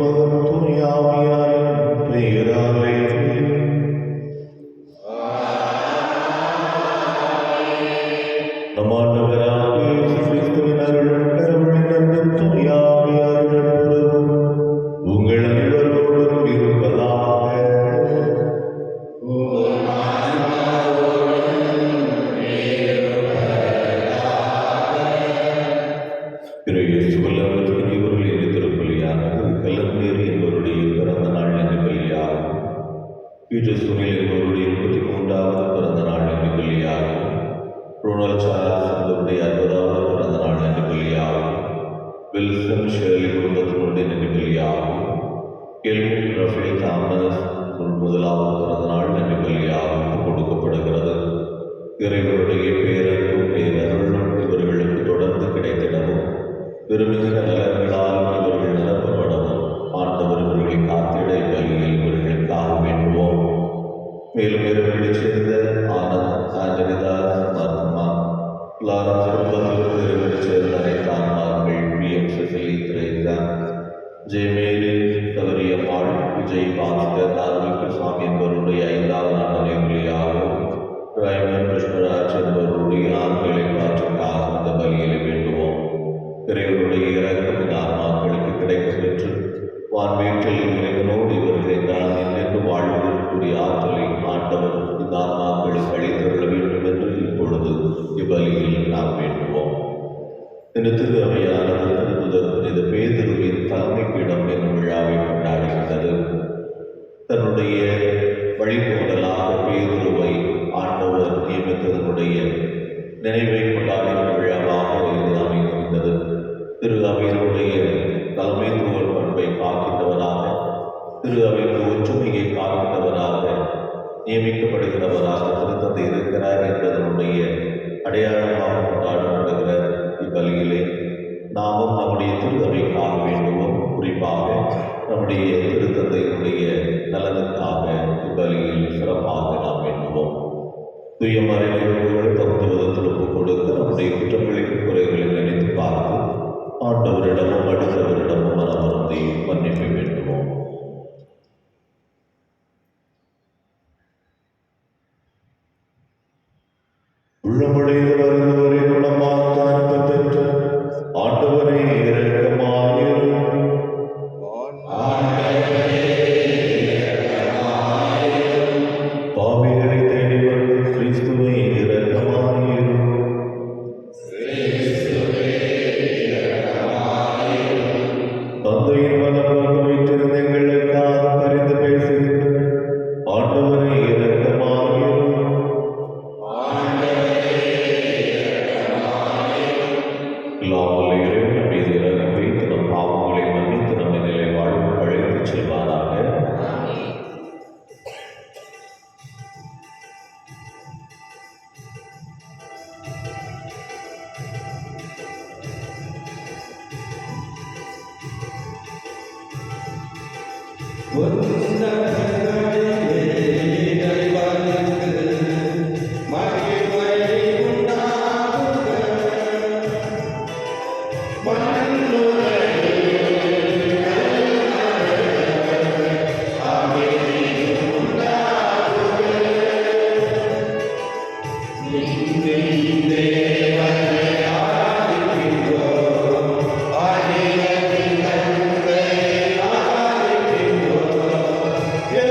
மகன் தூய ஆவியாரின் பெயராலே. நம் ஆண்டவராகிய இயேசு கிறிஸ்துவின் அருளும் கடவுளின் அன்பும் தூய ஆவியாரின் நட்புறவும் உங்கள் அனைவரோடும் இருப்பதாக. கல்லமேரி என்பவருடைய பிறந்த நாள் என்று பலியாகும். பீட்டர் சுனில் என்பவருடைய 33வது பிறந்த நாள் என்று பலியாகும். ரொனால்ட் சார்ல்ஸ் என்பவருடைய 60வது பிறந்த நாள் என்று பலியாகும். வில்சன் ஷேர்லி குடும்பத்தினுடைய என்று பலியாகும். கெல்வின் ரஃபேல் தாமஸ் 1வது பிறந்த நாள் என்று பலியாகும் கொடுக்கப்படுகிறது. இறைவனுடைய பேரன்பும் பேரருளும் இவர்களுக்கு தொடர்ந்து கிடைத்திடவும் பெருமிகிற நலன்களால் இவர்கள் நிரப்பப்படவும் ஆண்டவர் இவர்களை காத்திட பலியில் இவர்களுக்காக வேண்டுவோம். மேலும் இவர்களைச் சேர்ந்த ஆனந்த், ஆண்டனிதாஸ், மர்மா, லாரன்ஸ் குடும்பத்திலிருந்து இவர்களைச் சேர்ந்த அனைத்தான்மார்கள் பிஎம் செசிலி, திரேசா, ஜெயமேரி, கவரியம்மாள், விஜய் பாஸ்கர், ஆர்மிக்கு சுவாமி என்பவருடைய 5வது ஆண்டு பலியாகவும் ராய்மன் கிருஷ்ணராஜ் என்பவருடைய ஆண்களை காற்றுக்காக இந்த பலியில் வேண்டுவோம். இறைவனுடைய இறக்கம் ஆன்மாக்களுக்கு கிடைக்கப் பெற்று வான்வீட்டில் இறைவனோடு இவர்களை தான் என்றென்று வாழ்வதற்குரிய ஆற்றலை ஆண்டவர் இந்த ஆன்மாக்களுக்கு அளித்தருள வேண்டும் என்று இப்பொழுது இப்பலியில் நாம் வேண்டுவோம். இந்த திரு அவையானது திருப்புதர் புனித பேதுருவின் தலைமை பீடம் என்னும் விழாவை கொண்டாடுகின்றது. தன்னுடைய வழிபோடலாக பேதுருவை ஆண்டவர் நியமித்ததனுடைய நினைவை கொண்டாடுகிற விழாவாக இது அமைந்திருந்தது. திரு அவையினுடைய தலைமைத்துவ பண்பை காக்கின்றவராக, திரு அவையின் ஒற்றுமையை காக்கின்றவராக நியமிக்கப்படுகிறவராக திருத்தந்தை இருக்கிறார் என்பதனுடைய அடையாளமாக கொண்டாடப்படுகிற இப்பலியிலே நாமும் நம்முடைய திரு அவைக்காக வேண்டுவோம். குறிப்பாக நம்முடைய திருத்தந்தையினுடைய நலனுக்காக இப்பலியில் சிறப்பாக நாம் வேண்டுவோம். துயமறைகளை தத்துவதத்தில் ஒப்புக் கொடுத்து நம்முடைய குற்றங்களின் குறைகளை நினைத்து பார்த்து ஆண்டவரிடமும் அடுத்தவரிடமும் மனமருந்தி மன்னிப்பை வேண்டுவோம். உள்ளமடைந்து வருந்தவரை குணமாக்க பெற்ற ஆண்டவரை இரக்கமாயிரும். பாவிகளை தேடி வந்து கிறிஸ்துவை இரக்கமாயிரும். தந்தையின் வலமாக வைத்திருந்த எங்களுக்காக பரிந்து பேசுகின்ற ஆண்டவரை இரக்கமாயிரும். இல்லாமல் இறைவன் மீது இறக்கம் வைத்து நம் பாவங்களை மன்னித்து நம்மை நிலை வாழ்வு அழைத்துச் செல்வாராக. Yeah.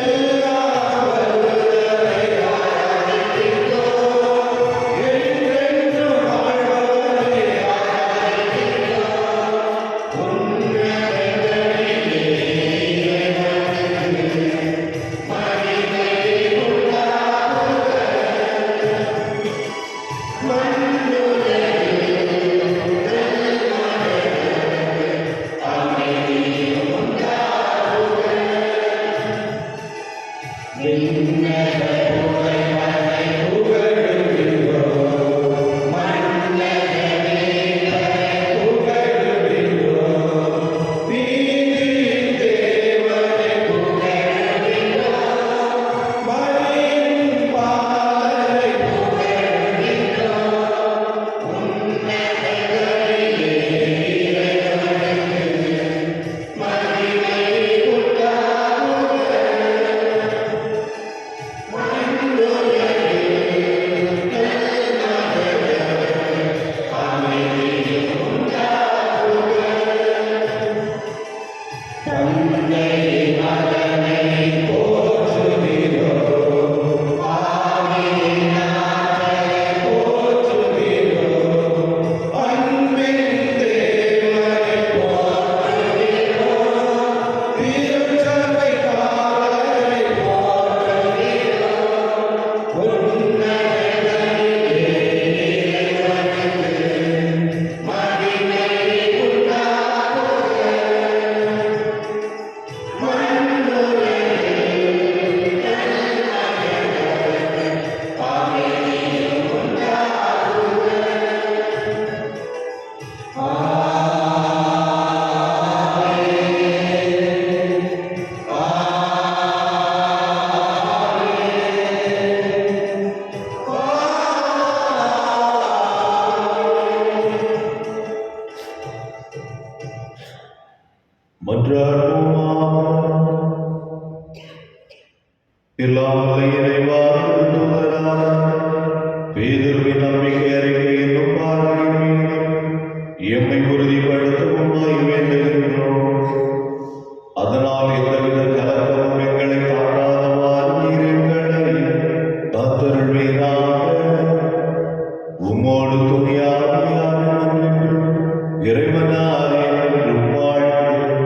எல்லாம் இறைவா பேதுருவின் நம்பிக்கை அறிக்கை என்னும் பார்வையின் எம்மை உறுதிப்படுத்தவும் வேண்டுகின்றோம். அதனால் எந்தவித கலக்கமும் எங்களை தாக்காதவாறு எங்களை காத்தருள்வீராக. உம்மோடு துணியாமையான இறைவனாய் என்றும் வாழ்ந்து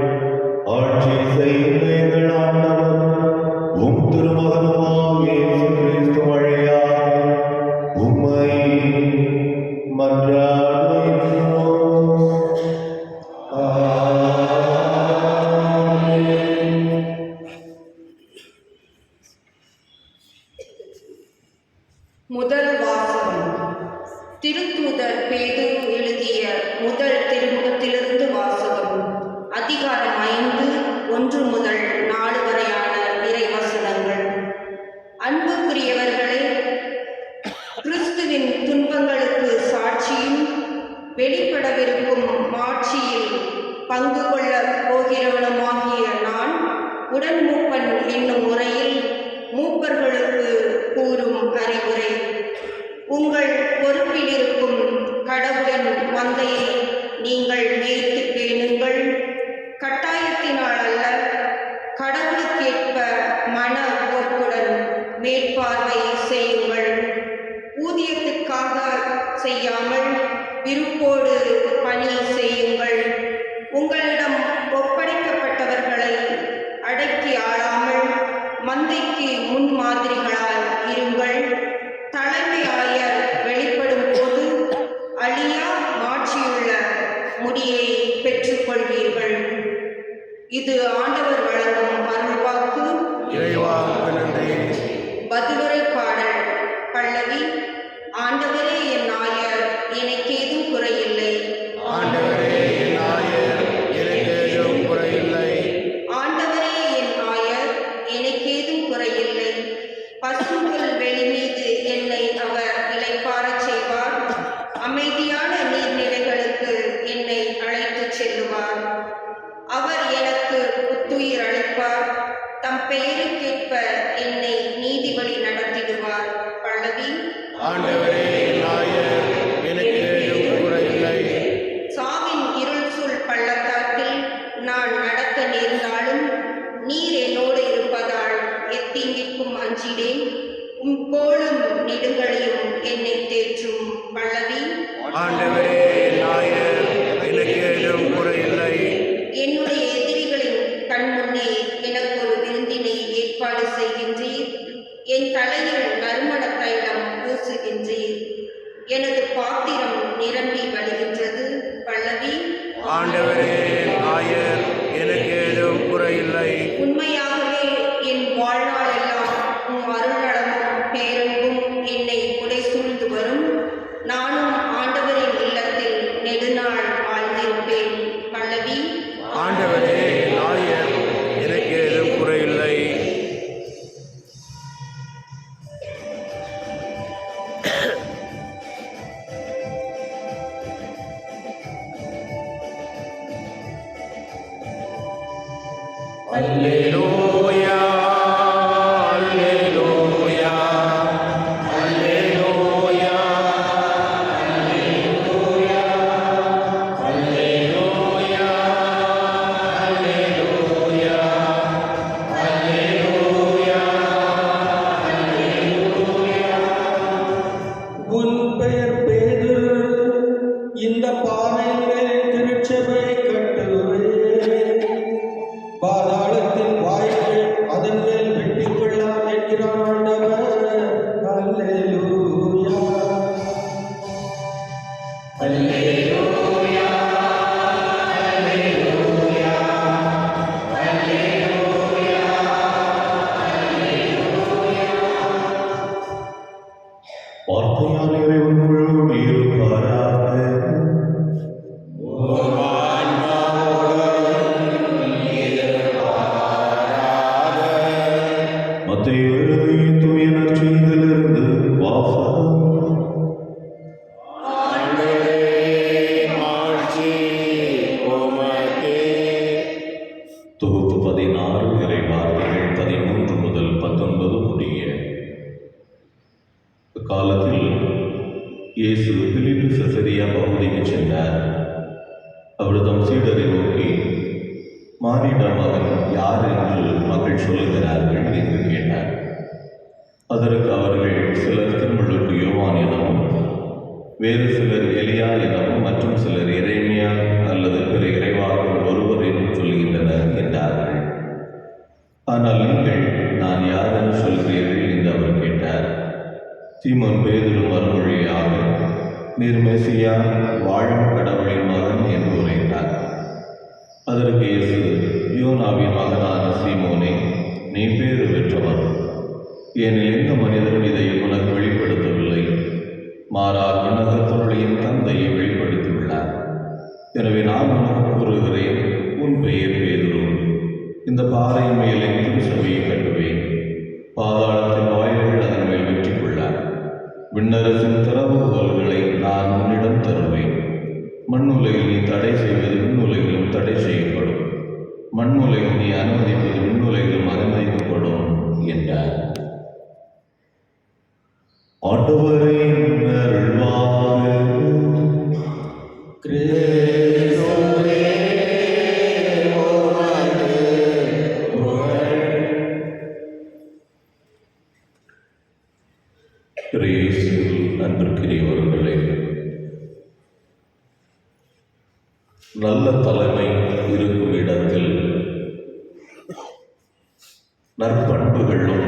ஆட்சி செய்த எங்கள் ஆண்டவர் உம் திருமகனுமாகிய இயேசு கிறிஸ்து வழியாக உம்மை மன்றாடுகின்றோம். முதல் வாசகம். திருத்தூதர் பேதுரு எழுதிய முதல் திருமுகத்திலிருந்து வாசகம். அதிகாரம் 5, 1 முதல் 4 வரையான இறைவசனங்கள். அன்புக்குரியவர்களே, கிறிஸ்துவின் துன்பங்களுக்கு சாட்சியும் வெளிப்படவிருக்கும் மாட்சியில் பங்கு கொள்ளப் போகிறவனுமாகிய நான் உடன்மூப்பன் என்னும் முறையில் மூப்பர்களுக்கு கூறும் அறிவுரை. உங்கள் பொறுப்பில் இருக்கும் கடவுளின் மந்தையை நீங்கள் மேய்த்து பேணுங்கள். கட்டாயத்தினால் அல்ல, கடவுளுக்கேற்ப மன போக்குடன் மேற்பார்வை செய்யுங்கள். ஊதியத்துக்காக செய்யாமல் விருப்போடு பணி செய்யுங்கள். உங்களிடம் ஒப்படைக்கப்பட்டவர்களை அடக்கி ஆளாமல் மந்தைக்கு முன்மாதிரிகளாய் இருங்கள். தலைமை ஆயர் வெளிப்படும் போது அழியா மாட்சியுள்ள முடியை பெற்றுக்கொள்வீர்கள். இது ஆண்டவர் வழங்கும் அருள்வாக்கு. பதிலுரை பாடல். பல்லவி. ஆண்டவரே என் ஆயர், எனக்கேதும் குறையில்லை. ஆண்டவரே என் ஆயர், எனக்கேதும் குறையில்லை. ஆண்டவரே என் ஆயர், எனக்கேதும் குறையில்லை. பசும்புல் வெளி மீது என்னை அவர் இளைப்பாறச் செய்வார். அமைதியான நீர்நிலைகளுக்கு என்னை அழைத்துச் செல்லுவார். அவர் எனக்கு புத்துயிர் அளிப்பார். தம் பெயருக்கேற்ப என்னை நீதி வழி நடத்திடுவார். பல்லவி. ஆண்டவரே என் ஆயர், எனக்கேதும் குறையில்லை. சாவின் இருள் சூழ் பள்ளத்தாக்கில் நான் நடக்க நேர்ந்தாலும் நீர் என்னோடு இருப்பதால் எத்தீங்கிற்கும் அஞ்சிடேன். உம் கோலும் நெடுங்களையும் என்னை தேற்றும். பல்லவி. ஆண்டவரே என் ஆயர், எனக்கேதும் குறையில்லை. என்னுடைய எதிரிகளின் கண்முன்னே எனக்கு ஒரு விருந்தினை ஏற்பாடு செய்கின்றீர். என் தலையில் நறுமண தைலம் பூசுகின்றீர். எனது பாத்திரம் நிரம்பி வழிகின்றது. பல்லவி. ஆண்டவரே என் ஆயர், எனக்கேதும் குறையில்லை. உண்மையாகவே என் வாழ்நாளெல்லாம் உம் அருள்நடமும் பேரன்பும் என்னை உடை சூழ்ந்து வரும். நானும் ஆண்டவரின் இல்லத்தில் நெடுநாள் வாழ்ந்திருப்பேன். பல்லவி. ஆண்டவரே என் ஆயர், எனக்கேதும் குறையில்லை. அல்லேலூயா, அல்லேலூயா, அல்லேலூயா, அல்லேலூயா, அல்லேலூயா, அல்லேலூயா. தொகுப்பு 16 இறை வார்த்தைகள் 13 முதல் 19 முடிய. காலத்தில் இயேசு பிலிப்பு செசரியா பகுதிக்கு சென்றார். அவர் தம் சீடரை நோக்கி, மானிட மகன் யார் என்று மக்கள் சொல்லுகிறார்கள் என்று கேட்டார். அதற்கு அவர்கள், சிலர் திருமுழுக்கு யோவான் எனவும், வேறு சிலர் எலியா எனவும், மற்றும் சிலர் எரேமியா அல்லது பிற இறைவாக்கில் ஒருவர் என்று சொல்கின்றனர் என்றார்கள். ஆனால் நீங்கள், நான் யார் என்று சொல்கிறீர்கள் என்று அவர் கேட்டார். சீமோன் பேதுரு மறுமொழியாக, நீர் மெசியா, வாழும் கடவுளின் மகன் என்று உரைத்தார். அதற்கு இயேசு, யோனாவின் மகனான சீமோனே, நீ பேறு பெற்றவர். ஏனில் எந்த மனிதரும் இதை உனக்கு வெளிப்படுத்தவில்லை, மாறாக விண்ணகத்தருளின் தந்தையை வெளிப்படுத்தியுள்ளார். எனவே நான் உனக்கு கூறுகிறேன், உன் பெயர் பேதுரு. இந்த பாறையின் மேல் என் திருச்சபையை கட்டுவேன். பாதாளத்தின் வாயில்கள் அதன் மேல் வெற்றி கொள்ளார். விண்ணரசின் திறவுகோல்களை நான் உன்னிடம் தருவேன். மண்ணுலகில் நீ தடை செய்வது விண்ணுலகிலும் தடை செய்யப்படும். மண்ணுலகில் நீ அனுமதிப்பது விண்ணுலகிலும் அனுமதிக்கப்படும் என்றார். ஆண்டவரின் அருள்வாக்கு. இயேசுவில் அன்பிற்குரியவர்களே, நல்ல தலைமை இருக்கும் இடத்தில் நற்பண்புகளும்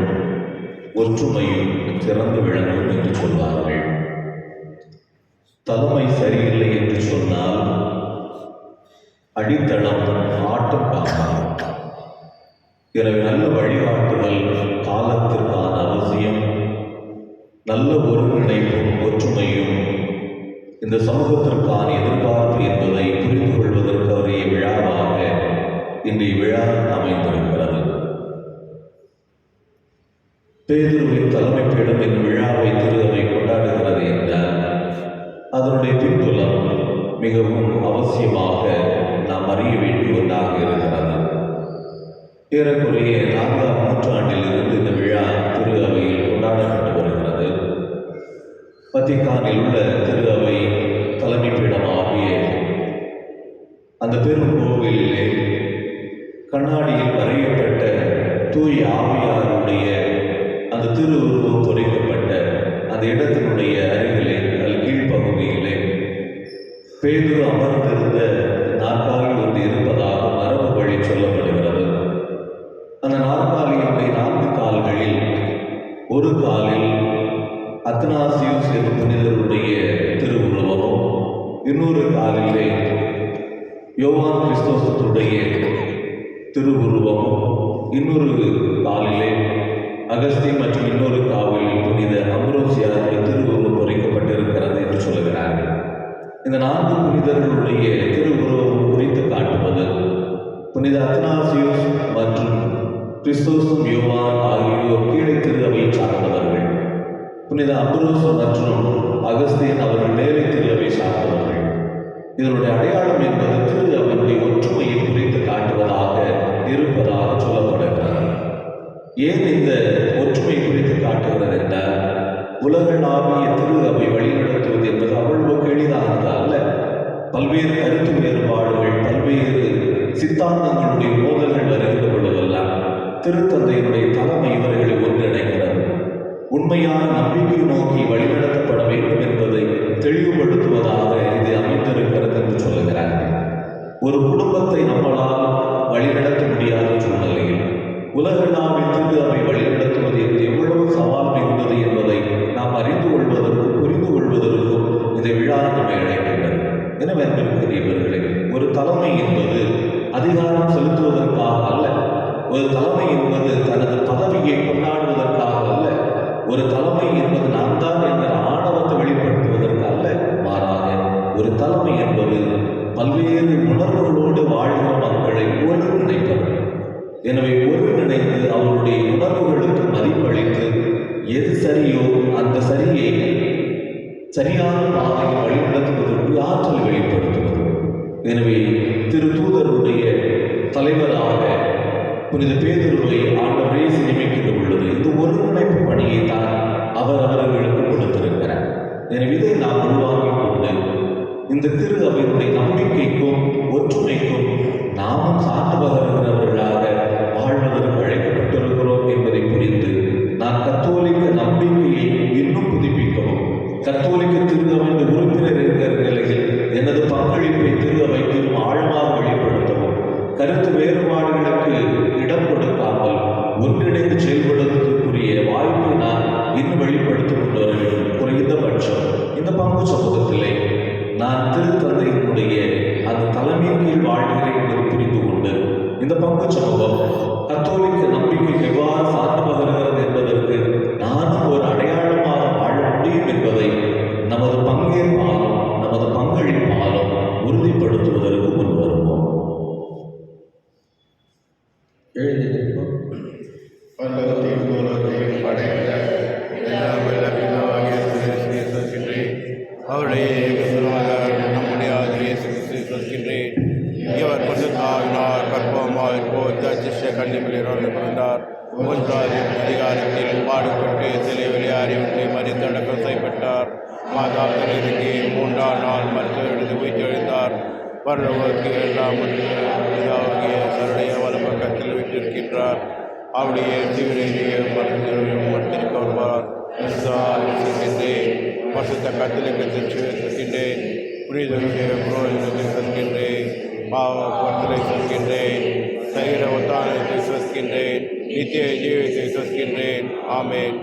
ஒற்றுமையும் சிறந்து விளங்கும் என்று சொல்வார்கள். தலைமை சரியில்லை என்று சொன்னால் அடித்தளம் ஆட்டம் காணாம். எனவே நல்ல வழிகாட்டுதல் காலத்திற்கான அவசியம். நல்ல ஒருங்கிணைப்பும் ஒற்றுமையும் இந்த சமூகத்திற்கான எதிர்பார்ப்பு என்பதை புரிந்து கொள்வதற்குரிய விழாவாக இன்றைய விழா அமைந்திருக்கிறது. பேதுருவின் தலைமை பீடம் என்ற விழாவை திரு அவை கொண்டாடுகிறது என்றால் அதனுடைய பின்புலம் மிகவும் அவசியமாக நாம் அறிய வேண்டிய ஒன்றாக இருக்கிறது. ஏறக்குறைய 4ஆம் நூற்றாண்டில் இருந்து இந்த விழா திரு அவையில் கொண்டாடப்பட்டு வருகிறது. வத்திக்கானில் உள்ள திரு அவை தலைமை பீடமாகிய அந்த பெரும் கோவிலிலே கண்ணாடியில் வரையப்பட்ட தூய் ஆவியாருடைய அந்த திருவுருவம் பொறிக்கப்பட்ட அந்த இடத்தினுடைய அருகிலே கீழ்ப்பகுதியிலே பேதுரு அமர்ந்திருந்த நாற்காலி ஒன்று இருப்பதாக மரபு வழி சொல்லப்படுகிறது. அந்த நாற்காலியினுடைய 4 கால்களில் ஒரு காலில் அத்னாசியுஸ் என்ற புனிதருடைய திருவுருவமும், இன்னொரு காலிலே யோவான் கிறிஸ்தோசத்துடைய திருவுருவமும், இன்னொரு காலிலே அகஸ்தின் மற்றும் இன்னொரு காவலில் புனித அம்ப்ரோசியாருடைய திருவுருவம் பொறிக்கப்பட்டிருக்கிறது என்று சொல்கிறார்கள். இந்த 4 புனிதர்களுடைய திருவுருவம் குறித்து காட்டுவது புனித அத்னாசியுஸ் மற்றும் கிறிஸ்தோசும் யோவான் ஆகியோர் கீழே திரு அவையை சார்ந்தவர்கள். புனித அம்ப்ரோஸ் மற்றும் அகஸ்தின் அவர்கள் மேலே திரு அவை சார்ந்தவர்கள். இதனுடைய அடையாளம் என்பது திரு அவையுடைய ஒற்றுமையை குறித்து காட்டுவதாக இருப்பதாக சொல்லப்படுகிறது. ஏன் இந்த ஒற்றுமை குறித்து காட்டுகிறது என்றால், உலகளாவிய திரு அவை வழிநடத்துவது என்பது அவ்வளவு எளிதானது அல்ல. பல்வேறு கருத்து வேறுபாடுகள், பல்வேறு சித்தாந்தங்களுடைய மோதல்கள் வருகிற பொழுதெல்லாம் திருத்தந்தையினுடைய தலைமை இவர்களை ஒன்றிணைக்கிறது. உண்மையான நம்பிக்கை நோக்கி வழிநடத்தப்பட வேண்டும் என்பதை தெளிவுபடுத்துவதாக இது அமைந்திருக்கிறது என்று சொல்லுகிறார்கள். ஒரு குடும்பத்தை நம்மளால் வழிநடத்த முடியாத சூழ்நிலையில் உலகளாவிய திரு அவை வழிநடத்துவது என்பது எவ்வளவு சவால் மிகுந்தது என்பதை நாம் அறிந்து கொள்வதற்கும் புரிந்து கொள்வதற்கும் இந்த விழா நம்மை அழைக்கின்றது. எனவே அன்பிற்குரியவர்களே, ஒரு தலைமை என்பது அதிகாரம் செலுத்துவதற்காக அல்ல. ஒரு தலைமை என்பது தனது பதவியை கொண்டாடுவதற்காக அல்ல. ஒரு தலைமை என்பது நான் தான் என்ற ஆணவத்தை வெளிப்படுத்துவதற்கு அல்ல. மாறாக ஒரு தலைமை என்பது பல்வேறு உணர்வுகளோடு வாழ்கிற மக்களை ஒருங்கிணைப்பது. எனவே ஒருங்கிணைந்து அவருடைய உணர்வுகளுக்கு மதிப்பளித்து எது சரியோ அந்த சரியை சரியான பாதையில் வழிநடத்துவதற்கு ஆற்றல் வெளிப்படுத்துவது. எனவே திருத்தூதருடைய தலைவராக புனித பேதுருவை ஆண்டவரே நியமிக்கின்ற பொழுது இந்த ஒருங்கிணைப்பு பணியை தான் அவர் அவர்களுக்கு கொடுத்திருக்கிறார். எனவே இதை நாம் உருவாக்கிக் கொண்டு இந்த திரு அவையினுடைய நம்பிக்கைக்கும் ஒற்றுமைக்கும் நாமும் சார்ந்து பகர்கிறவர்களாக வாழ்வதற்கு அழைக்கப்பட்டிருக்கிறோம் என்பதை புரிந்து நான் கத்தோலிக்க நம்பிக்கையை இன்னும் புதுப்பிக்கவும், கத்தோலிக்க திரு அவையின் உறுப்பினர் இருக்கிற நிலையில் எனது பங்களிப்பை திரு அவைக்கு ஆழமாக வெளிப்படுத்தவும், கருத்து வேறுபாடுகளுக்கு இடம் கொடுக்காமல் ஒன்றிணைந்து செயல்படுவதற்குரிய வாய்ப்பை நான் இன்னும் வெளிப்படுத்திக் கொண்டு வர வேண்டும். குறைந்தபட்சம் இந்த பங்கு சமூகத்திலே நான் திருத்தந்தையினுடைய அந்த தலைமையின் கீழ் வாழ்கிறேன் என்பதை புரிந்து கொண்டு இந்த பங்கு சமூகம் கத்தோலிக்க நம்பிக்கைக்கு எவ்வாறு சார்ந்து பகர்கிறது என்பதற்கு நானும் ஒரு அடையாளமாக வாழ முடியும் என்பதை நமது பங்கேற்பாலும் நமது பங்களிப்பாலும் உறுதிப்படுத்துவதற்கு முன் வருவோம். எழுந்திருப்போம். பல்லவத்தையும் பூலோகத்தையும் படைத்த எல்லாம் வல்ல பிதாவாகிய இயேசுவை சொல்கின்றேன். அவருடைய ஏகசுரமாக நம்முடைய ஆசிரியர் இயேசு கிறிஸ்துவை சொல்கின்றேன். இவர் பசுத்தாவினார் கற்பமாய் போர் சிஷ்ய கன்னிமலையோடு பிறந்தார். மூன்றாவது அதிகாரத்தில் பாடுபட்டு சிலை விளையாடிவிட்டு மறித்தடக்கம் செய்யப்பட்டார். மாதாவிற்கு 3ஆம் நாள் மருத்துவ எடுத்து உயிர்த்தெழுந்தார். பரலோகத்துக்கு எல்லாம் பிதாவாகிய தன்னுடைய வலப்பக்கத்தில் விட்டிருக்கின்றார். அவருடைய தீவிர மருத்துவத்திற்கு வருவார். சொல்கின்றேன். பசுத்த கத்தலிக்கத்தில் சொல்கின்றேன். புரிதலுடைய புரோஜனத்தை சொல்கின்றேன். பாவ பொருத்தலை சொல்கின்றேன். சரீர உத்தானத்தை சொல்கின்றேன். நித்திய ஜீவித்தை சொல்கின்றேன். ஆமேன்.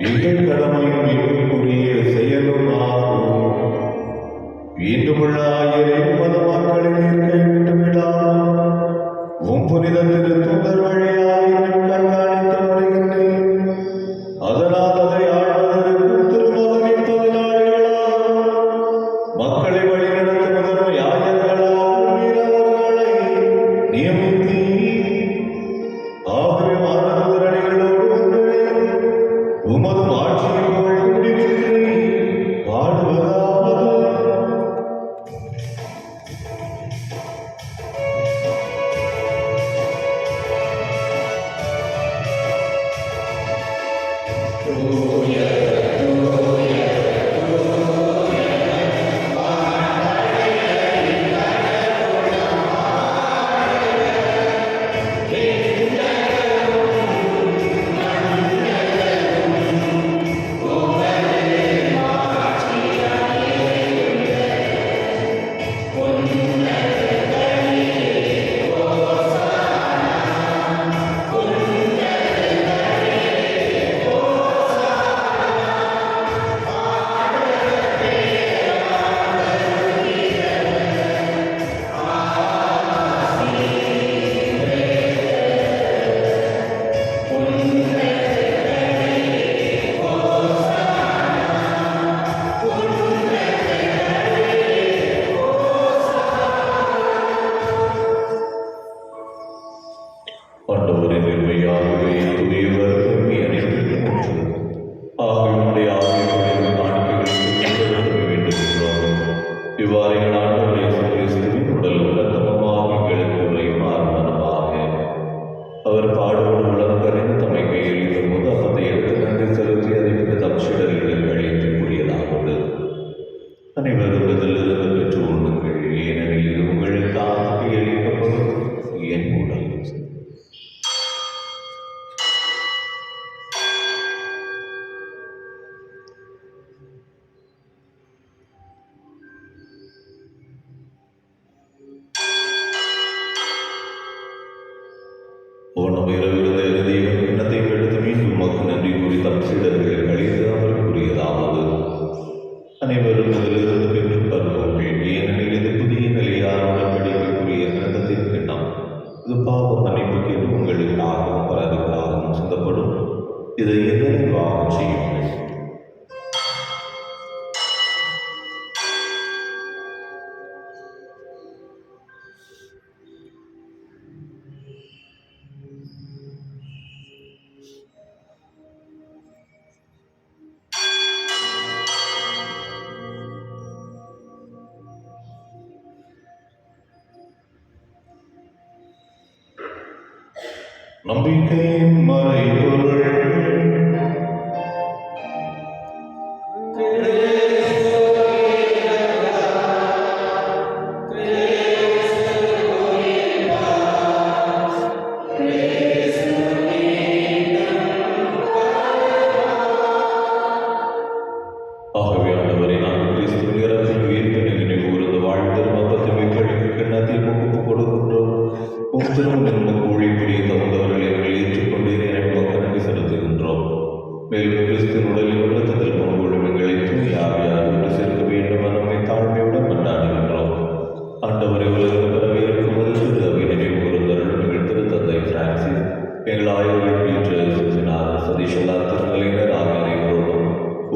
எங்கள் கடமையும் எங்களுக்குரிய செயலும் ஆகும். மீட்புள்ள ஆயரே மதமக்களை கைவிட்டு விடாமல் உம் புனித திருத்தூதர் வழியாய் கண்காணித்து வருகின்றேன். அதனால் அதை ஆழ்வதற்கும் திருமகனின் தொழிலாளிகளால் மக்களை வழிநடத்தும் முதன்மை ஆயர்களால் அவர்களை நியமித்தீர். ஆகவே வானதூதரணிகளோடு ஒன்றிலே உமது ஆட்சியை புகழ்ந்து முடிவின்றி பாடுவதாவது. ஆண்டவரே நிர்மையாகவே தூயவர் தூய்மை அனைத்திற்கும் ஒன்று. ஆகவே உம்முடைய ஆவியுடைய காணிக்கைகளுக்கு வேண்டுகின்றோம். இவ்வாறு எங்கள் ஆண்டவர் இயேசு கிறிஸ்துவின் உடலும் இரத்தமுமாக எங்களுக்கு உரைமாறுவனமாக. அவர் பாடுபடும் உலகம் கரைந்து தம்மை கையளிக்கும் போது அப்பத்தை எடுத்து நன்றி செலுத்தி அதை பிற தம் சீடர்களுக்கு அழைத்து கூறியதாவது: அனைவரும் இதிலிருந்து பெற்று உண்ணுங்கள், ஏனெனில் இது உங்களுக்காக கையளிக்கப்படும் என் உடல். ஓணம் இரவிலிருந்து தெய்வம் கிண்ணத்தையும் எடுத்து மீண்டும் மக்கள் நன்றி கூறி தம் சீடர்களை அழைத்து அவர் கூறியதாவது: அனைவரும் இதிலிருந்து பெற்று பருவங்கள், ஏனெனில் இது புதிய நிலையான உடன்படிக்கைக்குரிய கிண்ணத்தின் கிண்ணம். இது பாவ மன்னிப்புக்கு என்று உங்களுக்காகவும் பலருக்காகவும் சிந்தப்படும். இதை நினைவாக செய்யுங்கள். நம்பிக்கையின் மறைபொருள். ஆகவே ஆண்டவரே, நான் கிறிஸ்துவின் இறப்பின் உயிர்ப்பின் நினைவு கூர்ந்து வாழ்ந்தரும் அப்பத்தை மீட்பளிக்கு கிண்ணத்தை ஒப்புக் கொடுக்கின்றோம். திருமணம் ஊழி புரிய தகுந்தவர்கள் எங்களை ஏற்றுக்கொண்டீர் என மக்கள் நன்றி செலுத்துகின்றோம். மேலும் கிறிஸ்துவின் உடலில் உள்ளத்தில் பங்குகளும் எங்களை தூய் ஆவியார் ஒன்று சேர்க்க வேண்டும் என நம்மை தாழ்மையுடன் கொண்டாடுகின்றோம். ஆண்டவரை உலகம் பரவி இருக்கும்போது திரு அவை நினைவு கூர்ந்தருளும் எங்கள் திருத்தந்தை பிரான்சிஸ், எங்கள் ஆயர்கள் பீட்டர், சுசினார், சதீஷலா திருநிலையினர் ஆகிய அனைவரோடும்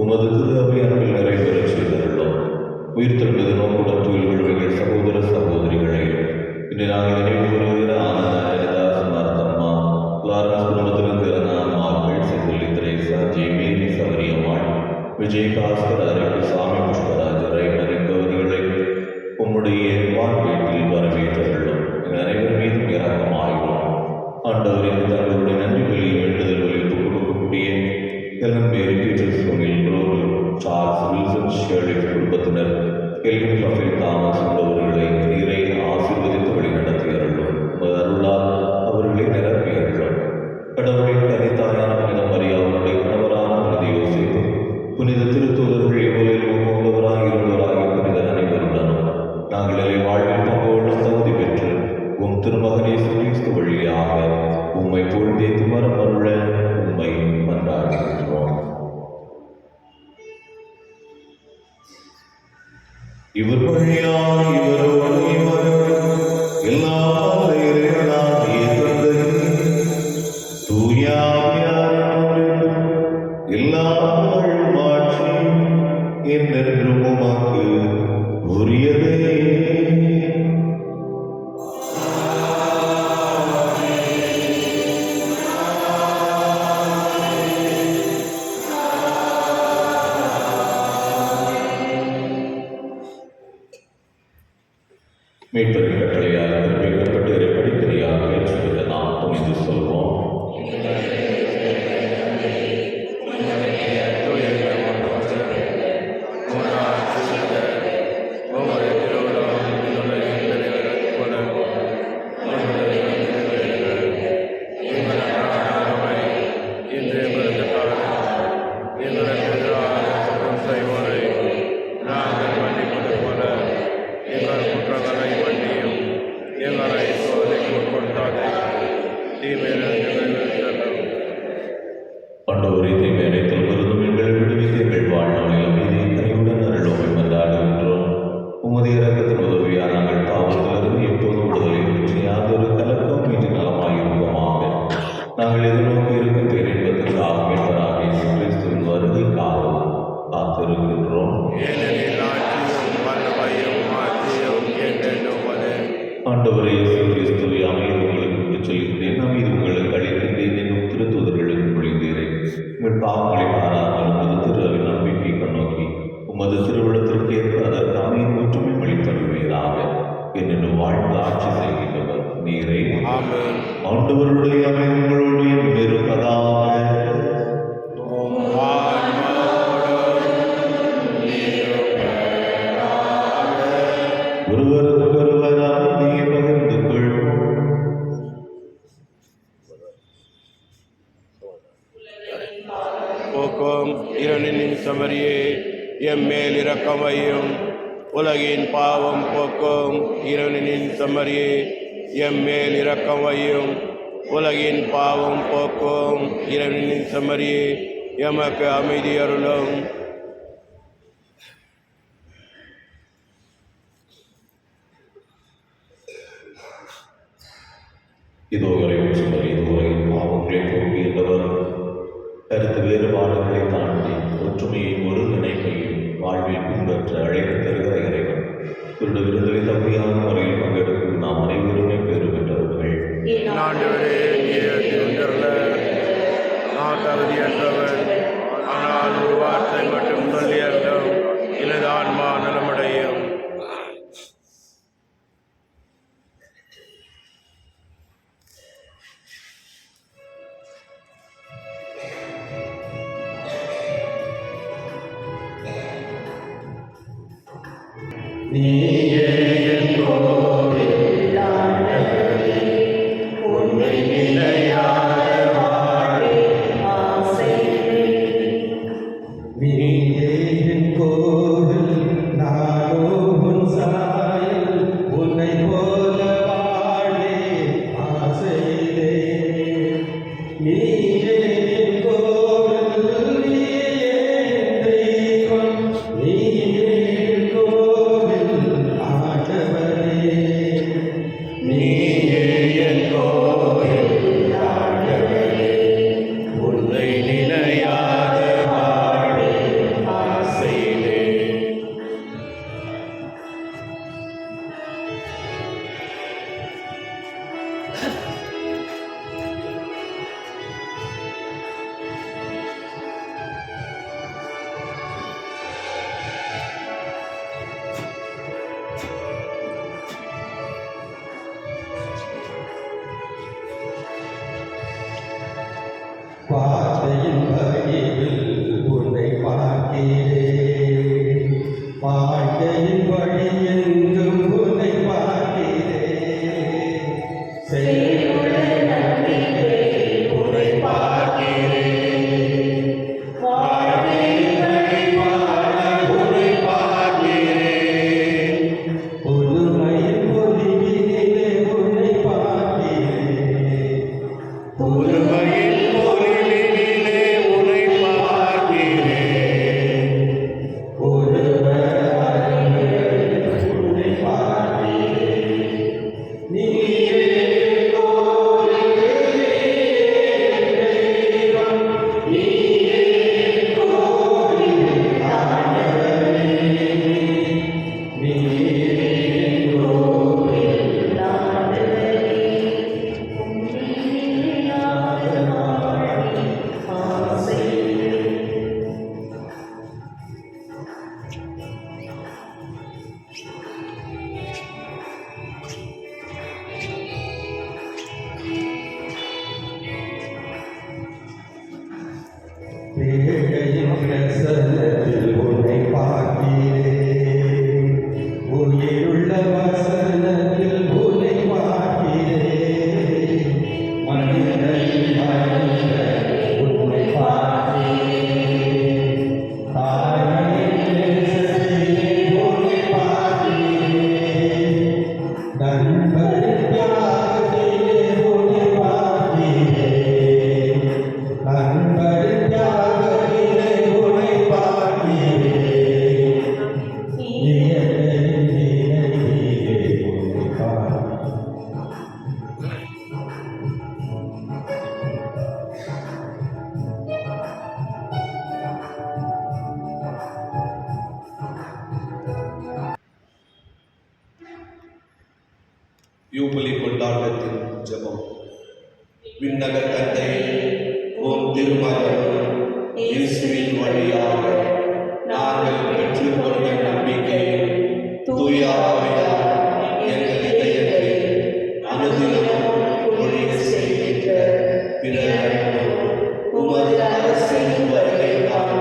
உமது திரு அவை அன்பில் நிறைவேறச் செய்தருளும். உயிர் தெழுந்தது நோக்குடன் தூயில் எங்கள் சகோதர சகோதரிகளை இன்று நாங்கள் நினைவு கூறுகிற ஆனந்த ஹரிதாஸ், மார்த்தம்மா, லாரன்ஸ் குடும்பத்திலிருந்து மார்கள், செல்வி திரேசா, ஜெய்மேரி, சவரியம்மாள், விஜய் பாஸ்கர், அரக்கு சாமி, புஷ்பராஜ், ரைமரிக் அவர்களை உம்முடைய வான்வீட்டில் வரவேற்றருளும். எங்கள் அனைவர் மீதும் இறக்கமாகிறோம். ஆண்டவரின் தங்களுடைய நன்றி வழியை வேண்டுதல் வலித்து கொடுக்கக்கூடிய எலம்பேரி, பீட்டர், சுனில், ரோல், சார்ல்ஸ், வில்சன், ஷேர்லிக் குடும்பத்தினர், கெல்வின், ரஃபேல், தாமஸ் உள்ளவர்களை நீரை ஆசீர்வதித்து வழி நடத்தியருளும். அருளால் அவர்களை நிரப்பியருளும். கடவுளின் கனித்தாயான புனித மரியா, அவருடைய கணவரான புனித யோசேப்பு, புனித திருத்தூதர்கள், இவ்வுலகில் உகந்தவராக இருந்தவராகிய புனிதர் அனைவருடனும் நாங்கள் இலை வாழ்வில் பங்கோடும் தகுதி பெற்று உம் திருமகனை கிறிஸ்து வழியாக உம்மை பொழுதேத்து மரம் அருள உம்மை மன்றாடுகின்றோம். இவர் வழியாக இவரோடு இவர் எல்லாம் இறைவனாகிய தந்தை தூய ஆவியானவரின் எல்லா புகழும் ஆட்சியும் என்றென்றும் உமக்கு உரியதே. மீட்பரின் கட்டளையால் கற்பிக்கப்பட்டு படிப்படியாக ஏற்றுவிட்ட நாம் துணிந்து சொல்வோம். ஆண்டவரே, தீமை அனைத்தில் விருதும் எங்கள் விடுவித்து எங்கள் வாழ்நாளில் அமைதியை கனிவுடன் அருளும் என்றாடுகின்றோம். உமது இரக்கத்தின் உதவியால் நாங்கள் பாவத்திலிருந்து எப்போதும் விடுதலை பெற்று யாதொரு கலக்கம் மீது நலமாயிருப்போமாக. நாங்கள் எதிர்நோக்கி இருக்கும் பேரின்பத்திற்காக மீட்பராக இயேசு கிறிஸ்துவின் வருகைக்காகவும் காத்திருக்கின்றோம். ஆண்டவரே, இயேசு கிறிஸ்துவை அமைதி உங்களுக்கு விட்டுச் செல்கின்றேன், அமைதி உங்களுக்கு அளிக்கின்றேன் என்னும் திருத்தூதர்களுக்கு பொழிந்தீரே. உங்கள் பாவங்களை பாராமல் உமது திருவின் நம்பிக்கை கண்ணோக்கி உமது திருவிழத்திற்கு ஏற்ப அதற்கு அமைதி ஒற்றுமை வழித்தருவீராக. என்னென்னும் வாழ்ந்து ஆட்சி செய்கின்றவர் நீரே. ஆண்டவருடைய அமைதி உங்களோடு இருப்பதாக. ஒருவருக்கொருவர் அமைதியை பகிர்ந்து கொள்வோம். போக்கும் இரணின் சமரியே எம்மேல் இரக்கமையும். உலகின் பாவம் போக்கும் இரணின் சமரியே எம்மேல் இரக்கமையும். உலகின் பாவம் போக்கும் இரணின் சமரியே எமக்கு அமைதி அருளும். இதோ வரையும் சுமர், இது உலகின் பாவங்களை போக்குகின்றவர். கருத்து வேறுபாடுகளை தாண்டி ஒற்றுமையும் ஒருங்கிணைப்பையும் வாழ்வில் பின்பற்ற அழைத்து தருகிற இறைவன். இவருடைய விருதுகளை தம்பியான முறையில் பங்கெடுக்கும் நாம் அனைவருமே பேறு பெற்றவர்கள். ஆண்டவரே, நான் தகுதியற்றவன், ஆனால் ஒரு வார்த்தை மட்டும் சொல்லியர்த்தம் எனது ஆன்மா நலமடையும். நீயே என் கோவில் ஆண்டவரே, உன்னை நிலையாக வாழ ஆசையே. நீயே என் கோவில், நானோ உன் சாயல், உன்னை போல வாழ ஆசையே. நீயே என் கோவில், நீயே என் தெய்வம், நீயே என் கோவில். பேழையின் பிரசன்னத்தில் உன்னை பார்க்கிறேன். உயிருள்ள வசனத்தில் உன்னை பார்க்கிறேன். மனிதனின் மனித உன்னை பார்க்கிறேன். தாயின் நேசத்திலே உன்னை பார்க்கிறேன். நண்பரின் தியாகத்திலே உன்னை பார்க்கிறேன். நண்பரின் தியாகத்திலே உன்னை பார்க்கிறேன். இயற்கையின் நினைவிலே உன்னை பார்க்கிறேன். யூபிலி கொண்டாட்டத்தின் ஜெபம். விண்ணக தந்தையே, உம் திருமகன் இயேசுவின் வழியாக நாங்கள் பெற்றுக்கொண்ட நம்பிக்கையில் தூய ஆவியார் எங்கள் இதயத்தில் அனுதினமும் ஒழிய செய்கின்ற பிறரும் உமது அரசின் வருகைக்கான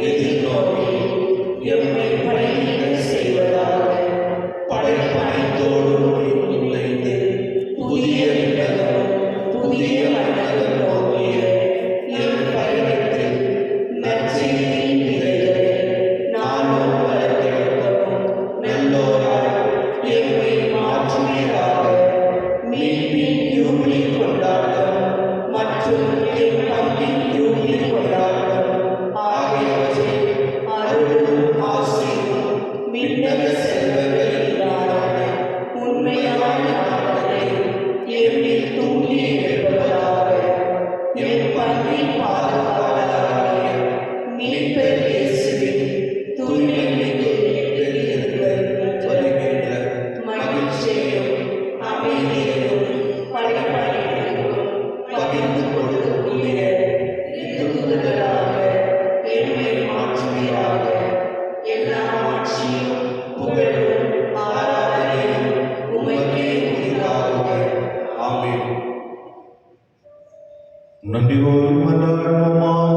எதிர்நோக்கி எம்மை பணிகள் செய்வதாக படைப்பனைத்தோடு இணைந்து புதிய விண்ணகம் புதிய மன்னகம் நோக்கிய எம் பயணத்தில் நற்செய்தியின் விதைகளை நானும் வளர்த்தெடுக்கவும் நல்லோராய் எம்மை மாற்றுவீராக. மீட்பின் யூபிலி கொண்டாட்டம் மற்றும் எம் பங்கின் யூபிலி கொண்டாட்டம் ஆகியவற்றில் அருளும் ஆசையும் விண்ணக செல்வங்களினாலான உண்மையான நாட்டத்தை எம்மில் தூண்டி எழுப்பதாக. எம் பங்கின் பாதுகாவலராகிய மீட்பர் இயேசுவின் தூய்மை மிகு எங்களிலிருந்து வருகின்ற மகிழ்ச்சியையும் அமைதியையும் படைப்படையையும் பகிர்ந்து கொள்ளக்கூடிய தூதர்களாக எம்மை மாற்றுவீராக. எல்லா ஆட்சியும் புகழும் ஆராதனையும் உமக்கே உரித்தாகுக. ஆமென். நன்றியோடு மன்றாடுவோமாக.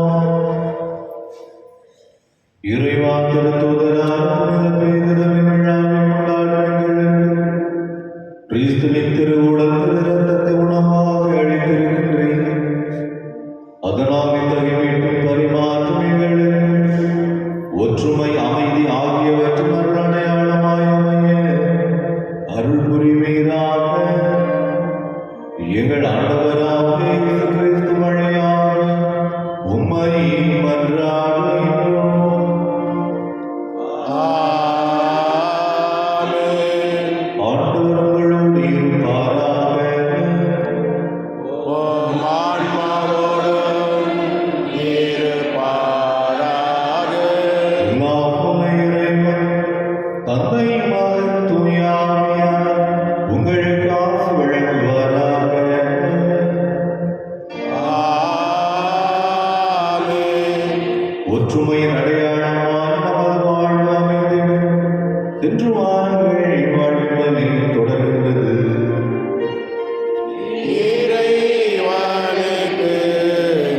இறைவா திருத்தூதரான புனித பேதுருவின் விழாவை கொண்டாடுங்கள். கிறிஸ்துவின் திருவுடல் திரு இரத்தத்தை உணவாக அளித்திருக்கின்றேன். அதனால் இத்தகைய மீட்பின் பரிமாற்றம் எங்களுக்கு ஒற்றுமை அமைதி ஆகியவற்றின் அருள் அடையாளமாய் அமைய அருள் புரிவீராக. எங்கள் ஆண்டவராகிய இயேசு கிறிஸ்து வழியாக உம்மை மன்றாடுகின்றோம். ஆமென். ஆண்டவர் உங்களோடு இருப்பாராக. உம் ஆன்மாவோடும் இருப்பாராக. எல்லாம் வல்ல இறைவன், தந்தை மகன் தூய ஆவியார் உங்களுக்கு ஆசி வழங்குவாராக. ஆமென். ஒற்றுமையின் அடையாளமான நமது வாழ்வு அமைந்திட சென்று வாருங்கள். வாழ்வின் தொடர்கிறது. இறைவனுக்கு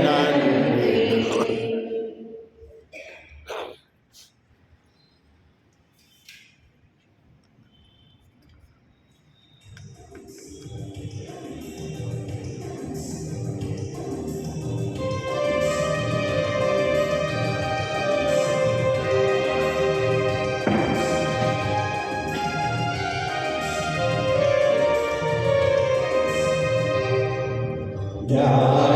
நன்றி. Yeah.